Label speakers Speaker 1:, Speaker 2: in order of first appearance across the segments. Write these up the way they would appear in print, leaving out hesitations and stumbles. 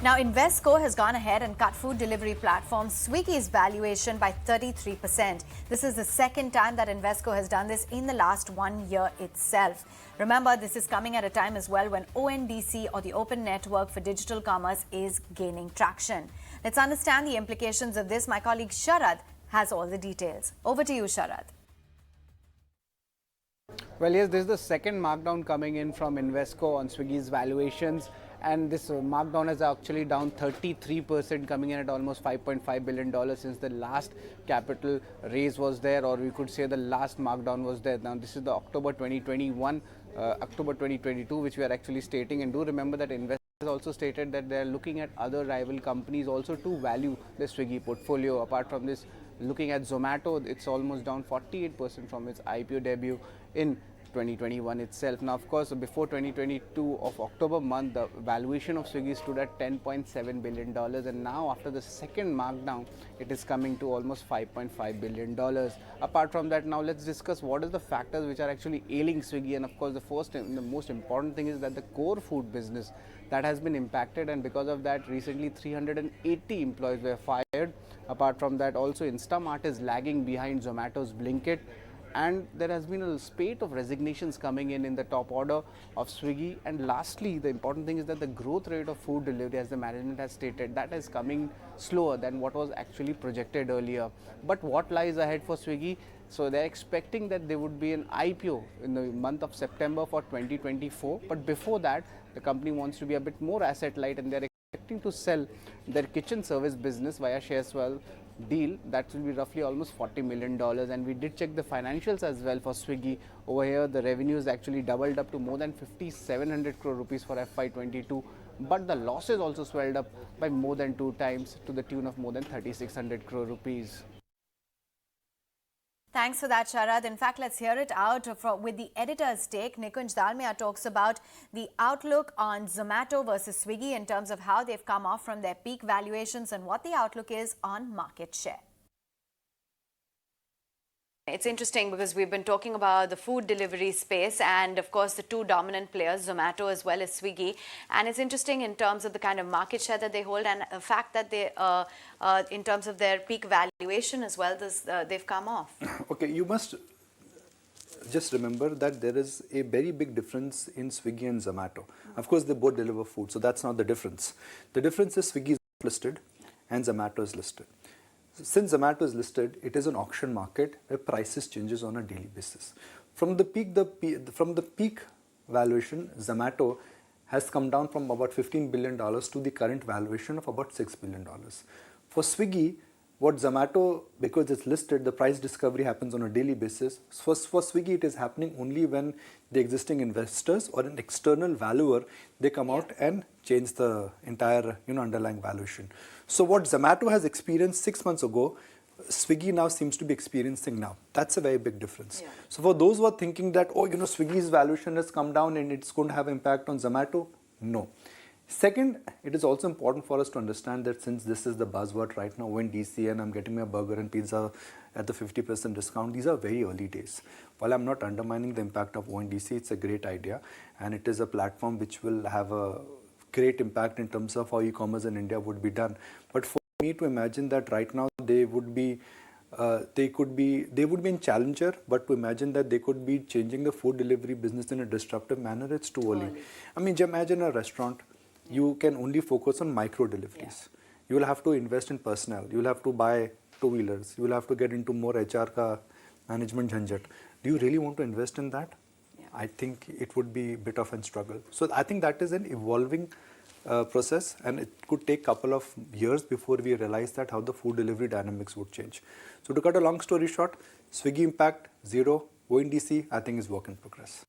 Speaker 1: Now, Invesco has gone ahead and cut food delivery platform Swiggy's valuation by 33%. This is the second time that Invesco has done this in the last 1 year itself. Remember, this is coming at a time as well when ONDC, or the Open Network for Digital Commerce, is gaining traction. Let's understand the implications of this. My colleague Sharad has all the details. Over to you, Sharad.
Speaker 2: Well, yes, this is the second markdown coming in from Invesco on Swiggy's valuations. And this markdown is actually down 33%, coming in at almost $5.5 billion since the last capital raise was there, or we could say the last markdown was there. Now, this is the October 2021, October 2022, which we are actually stating. And do remember that Invesco has also stated that they are looking at other rival companies also to value the Swiggy portfolio. Apart from this, looking at Zomato, it's almost down 48% from its IPO debut in 2021 itself. Now, of course, before 2022 of October month, the valuation of Swiggy stood at $10.7 billion, and now after the second markdown, it is coming to almost $5.5 billion. Apart from that, now let's discuss what are the factors which are actually ailing Swiggy. And of course, the first and the most important thing is that the core food business that has been impacted, and because of that, recently 380 employees were fired. Apart from that, also Instamart is lagging behind Zomato's Blinkit. And there has been a spate of resignations coming in the top order of Swiggy. And lastly, the important thing is that the growth rate of food delivery, as the management has stated, that is coming slower than what was actually projected earlier. But what lies ahead for Swiggy? So they're expecting that there would be an IPO in the month of September for 2024. But before that, the company wants to be a bit more asset light, and they're expecting to sell their kitchen service business via share swap deal. That will be roughly almost $40 million. And we did check the financials as well for Swiggy. Over here, the revenues actually doubled up to more than 5,700 crore rupees for FY22, but the losses also swelled up by more than 2 times to the tune of more than 3,600 crore rupees.
Speaker 1: Thanks for that, Sharad. In fact, let's hear it out with the editor's take. Nikunj Dalmia talks about the outlook on Zomato versus Swiggy in terms of how they've come off from their peak valuations and what the outlook is on market share. It's interesting because we've been talking about the food delivery space and, of course, the two dominant players, Zomato as well as Swiggy. And it's interesting in terms of the kind of market share that they hold and the fact that they, in terms of their peak valuation as well, they've come off.
Speaker 3: Okay, you must just remember that there is a very big difference in Swiggy and Zomato. Of course, they both deliver food, so that's not the difference. The difference is Swiggy is listed and Zomato is listed. Since Zomato is listed, it is an auction market where prices changes on a daily basis. From the peak valuation, Zomato has come down from about $15 billion to the current valuation of about $6 billion. For Swiggy, what Zomato, because it's listed, the price discovery happens on a daily basis. For Swiggy, it is happening only when the existing investors or an external valuer, they come out and change the entire underlying valuation. So what Zomato has experienced 6 months ago, Swiggy now seems to be experiencing now. That's a very big difference. Yeah. So for those who are thinking that, oh, Swiggy's valuation has come down and it's going to have impact on Zomato, no. Second, it is also important for us to understand that since this is the buzzword right now, ONDC, and I'm getting my burger and pizza at the 50% discount, these are very early days. While I'm not undermining the impact of ONDC, it's a great idea, and it is a platform which will have a great impact in terms of how e-commerce in India would be done. But for me to imagine that right now they would be in challenger, but to imagine that they could be changing the food delivery business in a disruptive manner, it's too early. I mean, imagine a restaurant. You can only focus on micro deliveries. Yeah. You will have to invest in personnel. You will have to buy two-wheelers. You will have to get into more HR ka management jhanjat. Do you really want to invest in that? Yeah. I think it would be a bit of a struggle. So I think that is an evolving process, and it could take a couple of years before we realize that how the food delivery dynamics would change. So to cut a long story short, Swiggy impact, zero. ONDC, I think, is work in progress.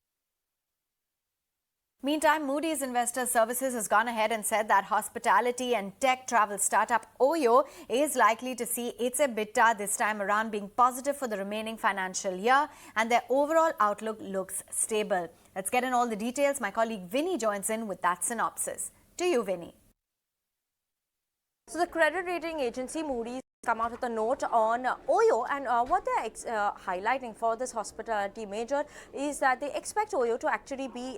Speaker 1: Meantime, Moody's Investor Services has gone ahead and said that hospitality and tech travel startup Oyo is likely to see its EBITDA this time around being positive for the remaining financial year, and their overall outlook looks stable. Let's get in all the details. My colleague Vinny joins in with that synopsis. To you, Vinny.
Speaker 4: So the credit rating agency Moody's come out with a note on Oyo, and what they're highlighting for this hospitality major is that they expect Oyo to actually be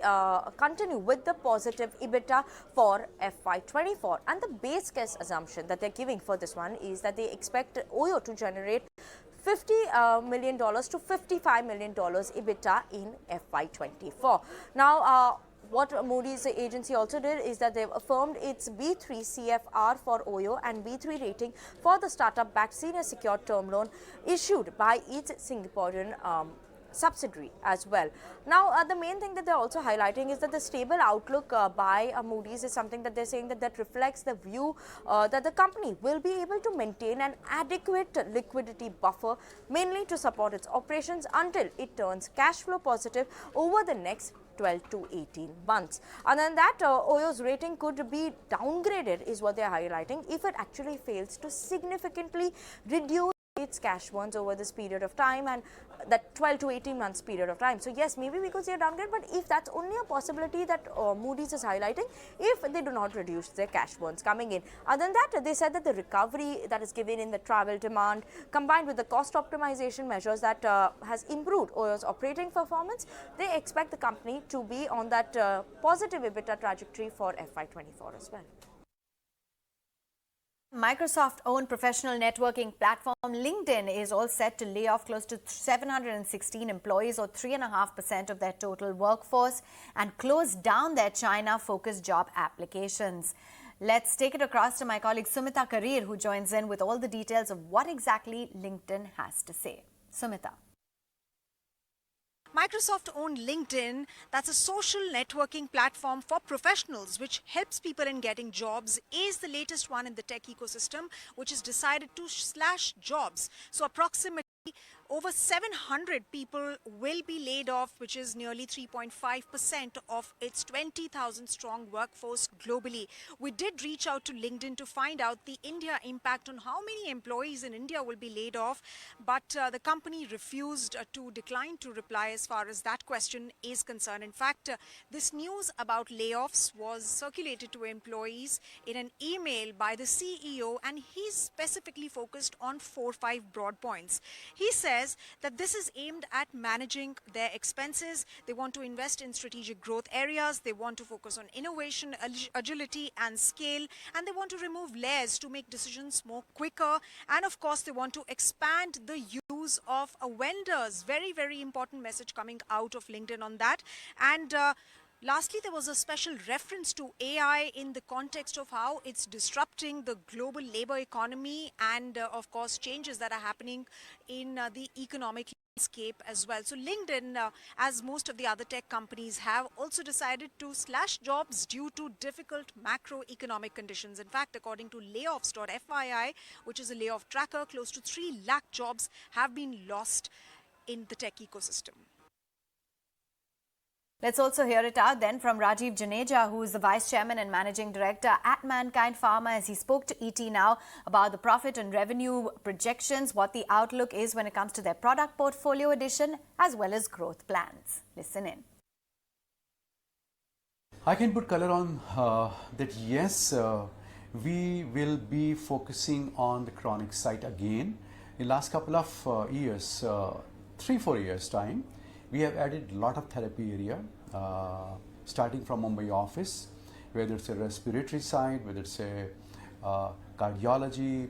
Speaker 4: continue with the positive EBITDA for FY24, and the base case assumption that they're giving for this one is that they expect Oyo to generate $50 million to $55 million EBITDA in FY24. Now, what Moody's agency also did is that they've affirmed its B3 CFR for Oyo and B3 rating for the startup-backed senior secured term loan issued by its Singaporean subsidiary as well. Now, the main thing that they're also highlighting is that the stable outlook by Moody's is something that they're saying that reflects the view that the company will be able to maintain an adequate liquidity buffer, mainly to support its operations until it turns cash flow positive over the next 12 to 18 months. And then that Oyo's rating could be downgraded is what they're highlighting if it actually fails to significantly reduce its cash burns over this period of time, and that 12 to 18 months period of time. So yes, maybe we could see a downgrade, but if that's only a possibility that Moody's is highlighting, if they do not reduce their cash burns coming in. Other than that, they said that the recovery that is given in the travel demand combined with the cost optimization measures that has improved Oyo's operating performance, they expect the company to be on that positive EBITDA trajectory for FY24 as well.
Speaker 1: Microsoft-owned professional networking platform LinkedIn is all set to lay off close to 716 employees, or 3.5% of their total workforce, and close down their China-focused job applications. Let's take it across to my colleague Sumita Karir, who joins in with all the details of what exactly LinkedIn has to say. Sumita.
Speaker 5: Microsoft owned LinkedIn, that's a social networking platform for professionals which helps people in getting jobs, is the latest one in the tech ecosystem, which has decided to slash jobs. So approximately over 700 people will be laid off, which is nearly 3.5% of its 20,000 strong workforce globally. We did reach out to LinkedIn to find out the India impact on how many employees in India will be laid off, but the company refused to decline to reply as far as that question is concerned. In fact, this news about layoffs was circulated to employees in an email by the CEO, and he's specifically focused on 4-5 broad points. He says that this is aimed at managing their expenses. They want to invest in strategic growth areas. They want to focus on innovation, agility and scale, and they want to remove layers to make decisions more quicker. And of course, they want to expand the use of vendors. Very, very important message coming out of LinkedIn on that. And lastly, there was a special reference to AI in the context of how it's disrupting the global labor economy and, of course, changes that are happening in the economic landscape as well. So LinkedIn, as most of the other tech companies have, also decided to slash jobs due to difficult macroeconomic conditions. In fact, according to layoffs.fyi, which is a layoff tracker, close to 3 lakh jobs have been lost in the tech ecosystem.
Speaker 1: Let's also hear it out then from Rajiv Juneja, who is the Vice Chairman and Managing Director at Mankind Pharma, as he spoke to ET Now about the profit and revenue projections, what the outlook is when it comes to their product portfolio addition, as well as growth plans. Listen in.
Speaker 6: I can put color on that, yes, we will be focusing on the chronic side again. In last couple of years, 3-4 years time, we have added a lot of therapy area, starting from Mumbai office, whether it's a respiratory side, whether it's a cardiology,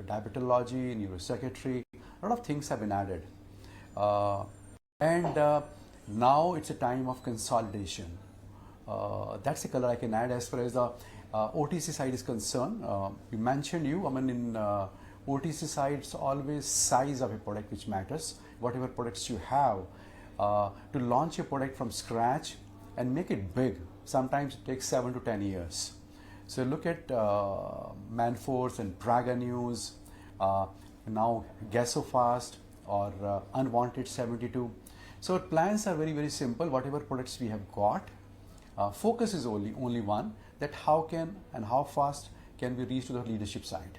Speaker 6: diabetology, neuropsychiatry, a lot of things have been added. And now it's a time of consolidation. That's the color I can add as far as the OTC side is concerned. You mentioned in OTC side, it's always size of a product which matters. Whatever products you have, to launch a product from scratch and make it big, sometimes it takes 7 to 10 years. So look at Manforce and Praga News, now Gasofast or Unwanted 72. So plans are very, very simple. Whatever products we have got, focus is only one, that how can and how fast can we reach to the leadership side.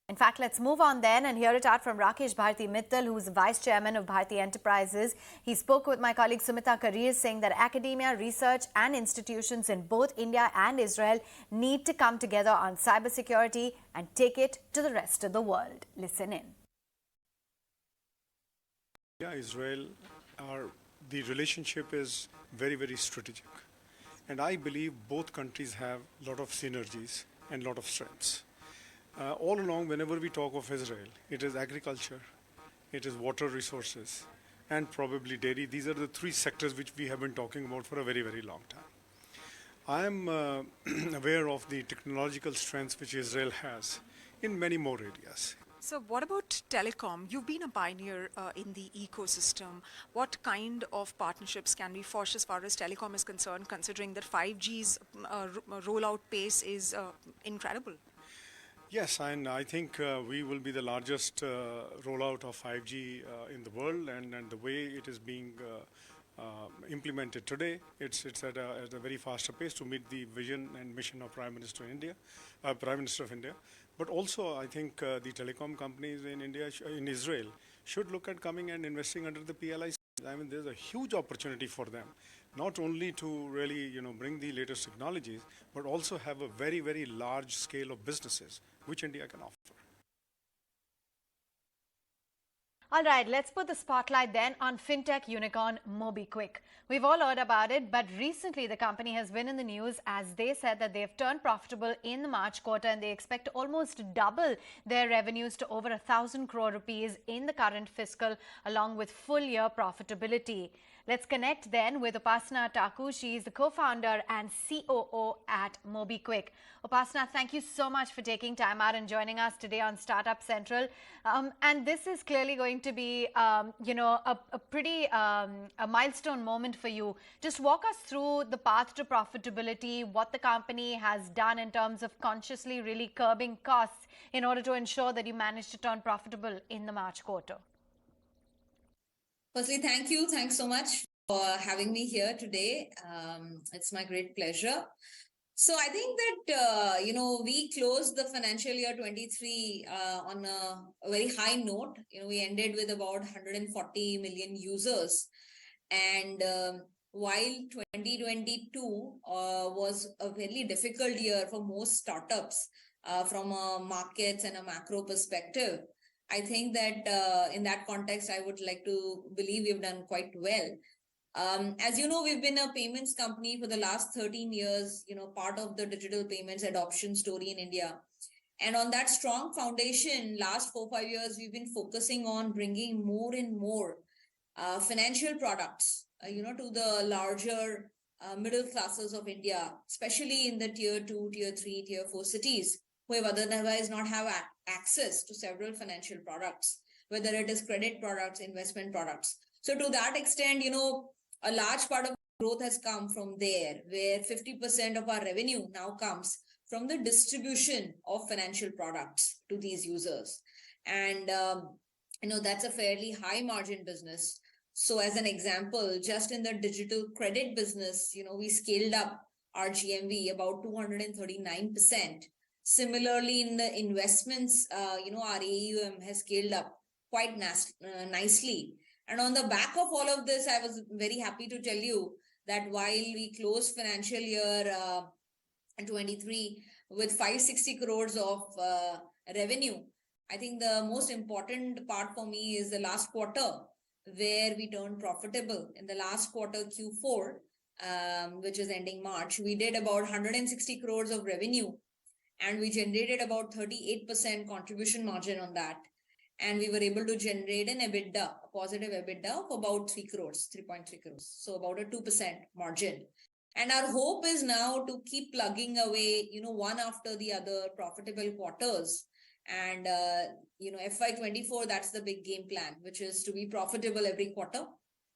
Speaker 1: And fact, let's move on then and hear it out from Rakesh Bharti Mittal, who's Vice Chairman of Bharti Enterprises. He spoke with my colleague Sumita Karir, saying that academia, research and institutions in both India and Israel need to come together on cybersecurity and take it to the rest of the world. Listen in.
Speaker 7: Yeah, Israel, the relationship is very, very strategic. And I believe both countries have a lot of synergies and a lot of strengths. All along, whenever we talk of Israel, it is agriculture, it is water resources, and probably dairy. These are the three sectors which we have been talking about for a very, very long time. I am aware of the technological strengths which Israel has in many more areas.
Speaker 5: So what about telecom? You've been a pioneer in the ecosystem. What kind of partnerships can we forge as far as telecom is concerned, considering that 5G's rollout pace is incredible?
Speaker 7: Yes, and I think we will be the largest rollout of 5G in the world, and the way it is being implemented today, it's at a very faster pace to meet the vision and mission of Prime Minister of India. But also, I think the telecom companies in India, in Israel, should look at coming and investing under the PLI. I mean, there's a huge opportunity for them, not only to really, bring the latest technologies, but also have a very, very large scale of businesses which India can offer.
Speaker 1: All right, let's put the spotlight then on fintech unicorn MobiKwik. We've all heard about it, but recently the company has been in the news as they said that they've turned profitable in the March quarter and they expect to almost double their revenues to over 1,000 crore rupees in the current fiscal, along with full year profitability. Let's connect then with Upasana Taku. She is the co-founder and COO at MobiKwik. Upasana, thank you so much for taking time out and joining us today on Startup Central. And this is clearly going to be, a pretty a milestone moment for you. Just walk us through the path to profitability, what the company has done in terms of consciously really curbing costs in order to ensure that you manage to turn profitable in the March quarter.
Speaker 8: Firstly, thank you. Thanks so much for having me here today. It's my great pleasure. So I think that, we closed the financial year 23 on a very high note. We ended with about 140 million users. And while 2022 was a very difficult year for most startups from a markets and a macro perspective, I think that in that context, I would like to believe we've done quite well. As you know, we've been a payments company for the last 13 years, part of the digital payments adoption story in India. And on that strong foundation, last 4-5 years, we've been focusing on bringing more and more financial products, to the larger middle classes of India, especially in the tier 2, tier 3, tier 4 cities, who have otherwise not have access to several financial products, whether it is credit products, investment products. So to that extent, a large part of growth has come from there, where 50% of our revenue now comes from the distribution of financial products to these users. And, that's a fairly high margin business. So as an example, just in the digital credit business, we scaled up our GMV about 239%. Similarly, in the investments, our AUM has scaled up quite nicely. And on the back of all of this, I was very happy to tell you that while we closed financial year 23 with 560 crores of revenue, I think the most important part for me is the last quarter, where we turned profitable. In the last quarter, Q4, which is ending March, we did about 160 crores of revenue. And we generated about 38% contribution margin on that. And we were able to generate an EBITDA, a positive EBITDA of about 3 crores, 3.3 crores. So about a 2% margin. And our hope is now to keep plugging away, one after the other profitable quarters. And, FY24, that's the big game plan, which is to be profitable every quarter.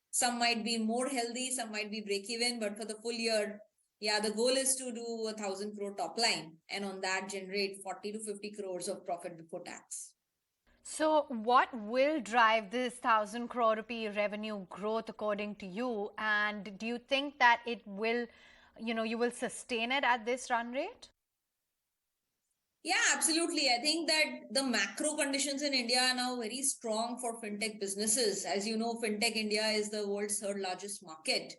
Speaker 8: Some might be more healthy, some might be break even, but for the full year, the goal is to do 1,000 crore top line and on that generate 40 to 50 crores of profit before tax.
Speaker 1: So what will drive this 1,000 crore rupee revenue growth according to you? And do you think that it will, you will sustain it at this run rate?
Speaker 8: Yeah, absolutely. I think that the macro conditions in India are now very strong for fintech businesses. As you know, fintech India is the world's third largest market.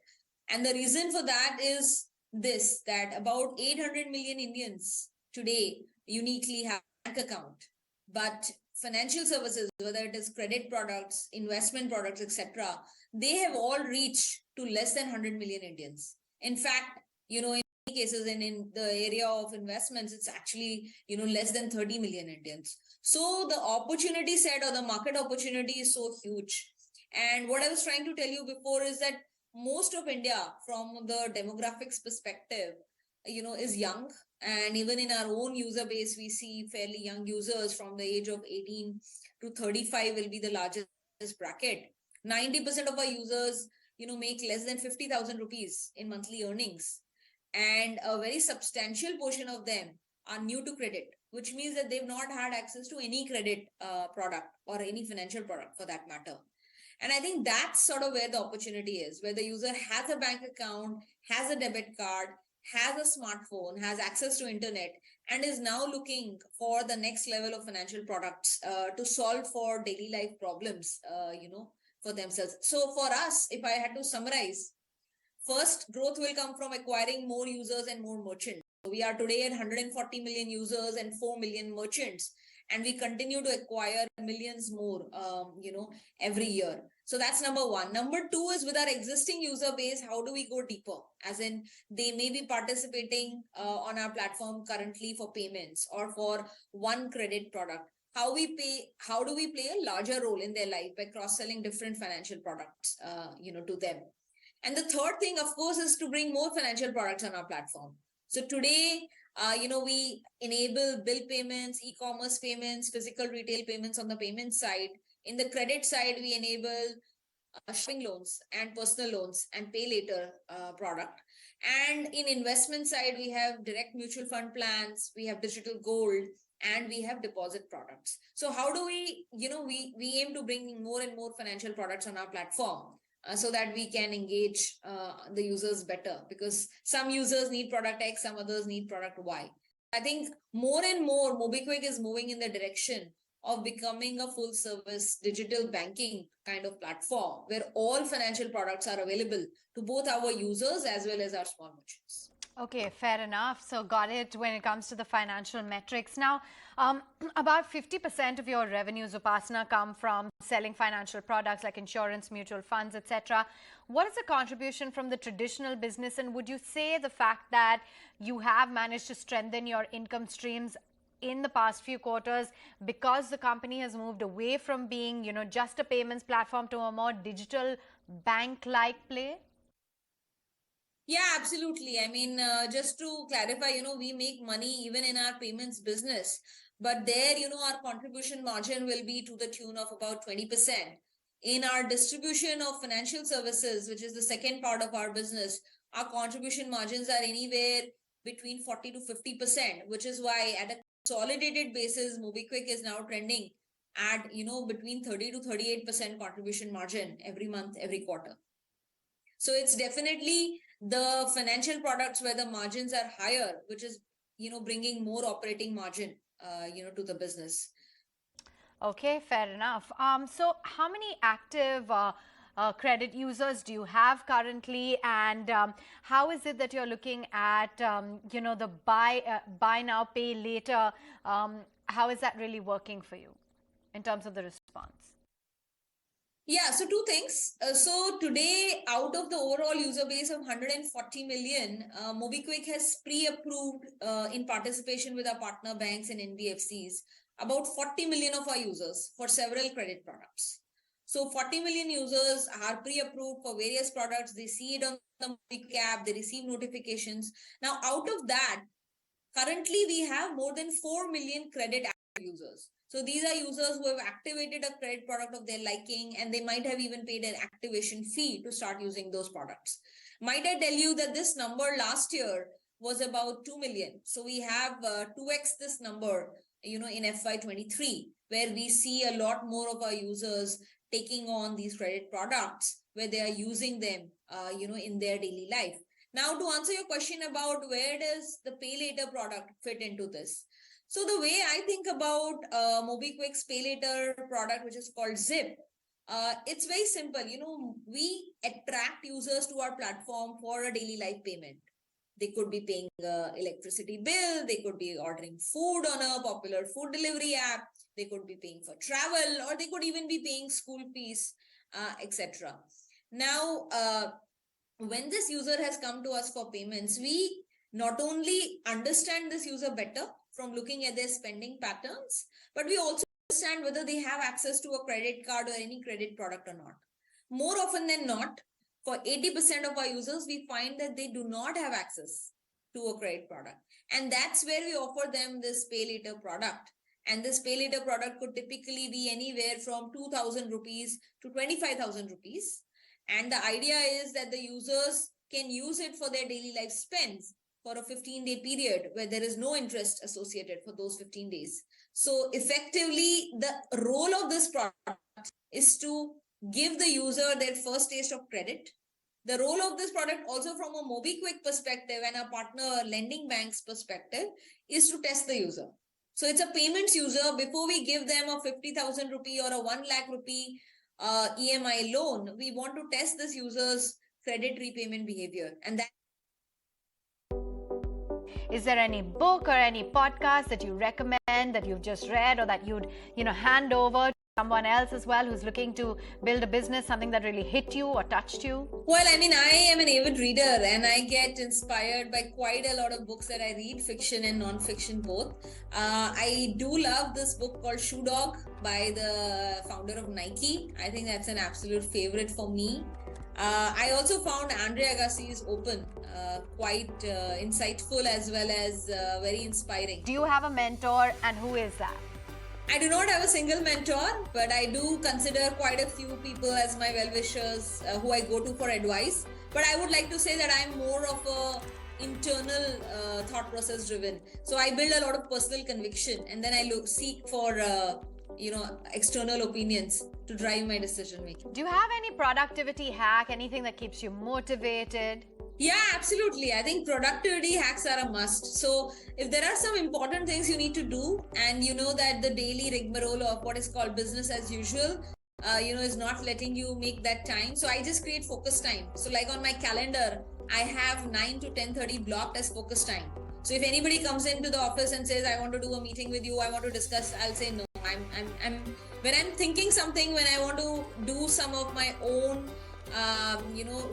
Speaker 8: And the reason for that is this, that about 800 million Indians today uniquely have a bank account. But financial services, whether it is credit products, investment products, etc., they have all reached to less than 100 million Indians. In fact, in cases and in the area of investments, it's actually less than 30 million Indians. So the opportunity set or the market opportunity is so huge. And what I was trying to tell you before is that most of India, from the demographics perspective, is young. And even in our own user base, we see fairly young users from the age of 18 to 35 will be the largest bracket. 90% of our users make less than 50,000 rupees in monthly earnings, and a very substantial portion of them are new to credit, which means that they've not had access to any credit product or any financial product for that matter. And I think that's sort of where the opportunity is, where the user has a bank account, has a debit card, has a smartphone, has access to internet, and is now looking for the next level of financial products to solve for daily life problems, for themselves. So for us, if I had to summarize, first, growth will come from acquiring more users and more merchants. We are today at 140 million users and 4 million merchants, and we continue to acquire millions more, every year. So that's number one. Number two is, with our existing user base, how do we go deeper? As in, they may be participating on our platform currently for payments or for one credit product. How do we play a larger role in their life by cross-selling different financial products, to them? And the third thing, of course, is to bring more financial products on our platform. So today, we enable bill payments, e-commerce payments, physical retail payments on the payment side. In the credit side, we enable shopping loans and personal loans and pay later product. And in investment side, we have direct mutual fund plans, we have digital gold, and we have deposit products. So how do we, we aim to bring more and more financial products on our platform, so that we can engage the users better, because some users need product X, some others need product Y. I think more and more MobiKwik is moving in the direction of becoming a full service digital banking kind of platform where all financial products are available to both our users as well as our small merchants.
Speaker 1: Okay, fair enough. So got it when it comes to the financial metrics. Now, about 50% of your revenues, Upasana, come from selling financial products like insurance, mutual funds, etc. What is the contribution from the traditional business? And would you say the fact that you have managed to strengthen your income streams in the past few quarters because the company has moved away from being, just a payments platform to a more digital bank-like play?
Speaker 8: Yeah, absolutely. I mean, just to clarify, we make money even in our payments business, but there, our contribution margin will be to the tune of about 20%. In our distribution of financial services, which is the second part of our business, our contribution margins are anywhere between 40 to 50%, which is why at a consolidated basis, MobiKwik is now trending at, between 30 to 38% contribution margin every month, every quarter. So it's definitely the financial products where the margins are higher, which is, bringing more operating margin, to the business.
Speaker 1: Okay, fair enough. So how many active credit users do you have currently, and how is it that you're looking at, the buy now, pay later? How is that really working for you in terms of the response?
Speaker 8: Yeah, so two things. So today, out of the overall user base of 140 million, MobiKwik has pre-approved in participation with our partner banks and NBFCs about 40 million of our users for several credit products. So 40 million users are pre-approved for various products. They see it on the MobiKwik app, they receive notifications. Now, out of that, currently we have more than 4 million credit active users. So these are users who have activated a credit product of their liking, and they might have even paid an activation fee to start using those products. Might I tell you that this number last year was about 2 million. So we have 2x this number, in FY23, where we see a lot more of our users taking on these credit products, where they are using them, in their daily life. Now, to answer your question about where does the pay later product fit into this? So the way I think about MobiKwik's pay later product, which is called Zip, it's very simple. We attract users to our platform for a daily life payment. They could be paying electricity bill. They could be ordering food on a popular food delivery app. They could be paying for travel, or they could even be paying school fees, etc. Now, when this user has come to us for payments, we not only understand this user better from looking at their spending patterns, but we also understand whether they have access to a credit card or any credit product or not. More often than not, for 80% of our users, we find that they do not have access to a credit product. And that's where we offer them this pay later product. And this pay later product could typically be anywhere from 2,000 rupees to 25,000 rupees. And the idea is that the users can use it for their daily life spends for a 15-day period where there is no interest associated for those 15 days. So effectively, the role of this product is to give the user their first taste of credit. The role of this product also from a MobiKwik perspective and a partner lending bank's perspective is to test the user. So it's a payments user. Before we give them a 50,000 rupee or a 1 lakh rupee EMI loan, we want to test this user's credit repayment behavior. And that.
Speaker 1: Is there any book or any podcast that you recommend that you've just read or that you'd, hand over to someone else as well who's looking to build a business, something that really hit you or touched you?
Speaker 8: Well, I am an avid reader and I get inspired by quite a lot of books that I read, fiction and non-fiction both. I do love this book called Shoe Dog by the founder of Nike. I think that's an absolute favorite for me. I also found Andre Agassi's Open quite insightful as well as very inspiring.
Speaker 1: Do you have a mentor, and who is that?
Speaker 8: I do not have a single mentor, but I do consider quite a few people as my well-wishers who I go to for advice. But I would like to say that I'm more of a internal thought process driven. So I build a lot of personal conviction and then I seek for external opinions to drive my decision making.
Speaker 1: Do you have any productivity hack, anything that keeps you motivated?
Speaker 8: Yeah, absolutely. I think productivity hacks are a must. So if there are some important things you need to do and you know that the daily rigmarole of what is called business as usual, is not letting you make that time. So I just create focus time. So like on my calendar, I have 9 to 10:30 blocked as focus time. So if anybody comes into the office and says, I want to do a meeting with you, I want to discuss, I'll say no. When I'm thinking something, when I want to do some of my own,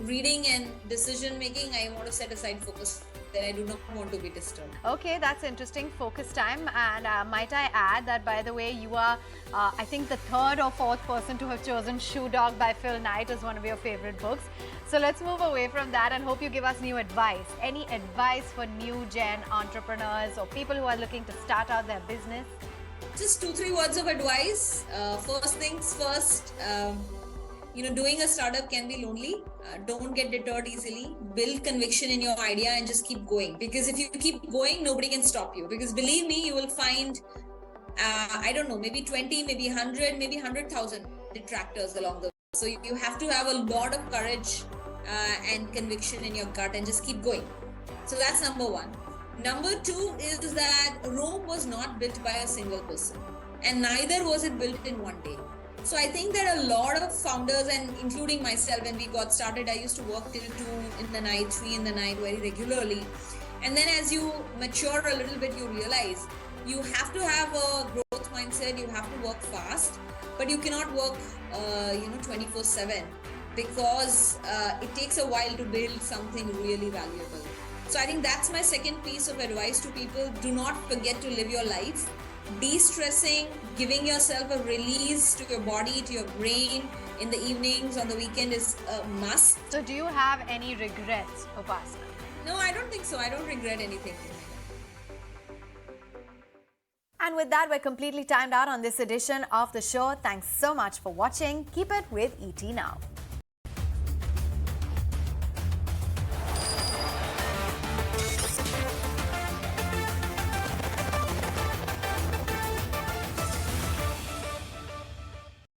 Speaker 8: reading and decision making, I want to set aside focus. Then I do not want to be disturbed.
Speaker 1: Okay, that's interesting. Focus time. And might I add that, by the way, you are, I think, the third or fourth person to have chosen Shoe Dog by Phil Knight as one of your favorite books. So let's move away from that and hope you give us new advice. Any advice for new gen entrepreneurs or people who are looking to start out their business?
Speaker 8: Just 2-3 words of advice. First things first, doing a startup can be lonely. Don't get deterred easily. Build conviction in your idea and just keep going. Because if you keep going, nobody can stop you. Because believe me, you will find, maybe 20, maybe 100, maybe 100,000 detractors along the way. So you have to have a lot of courage and conviction in your gut and just keep going. So that's number one. Number two is that Rome was not built by a single person. And neither was it built in one day. So I think that a lot of founders, and including myself, when we got started, I used to work till 2 in the night, 3 in the night very regularly. And then as you mature a little bit, you realize you have to have a growth mindset, you have to work fast, but you cannot work, 24/7 because it takes a while to build something really valuable. So I think that's my second piece of advice to people. Do not forget to live your life. De-stressing, giving yourself a release to your body, to your brain in the evenings, on the weekend is a must.
Speaker 1: So do you have any regrets, Upasana?
Speaker 8: No, I don't think so. I don't regret anything.
Speaker 1: And with that, we're completely timed out on this edition of the show. Thanks so much for watching. Keep it with ET Now.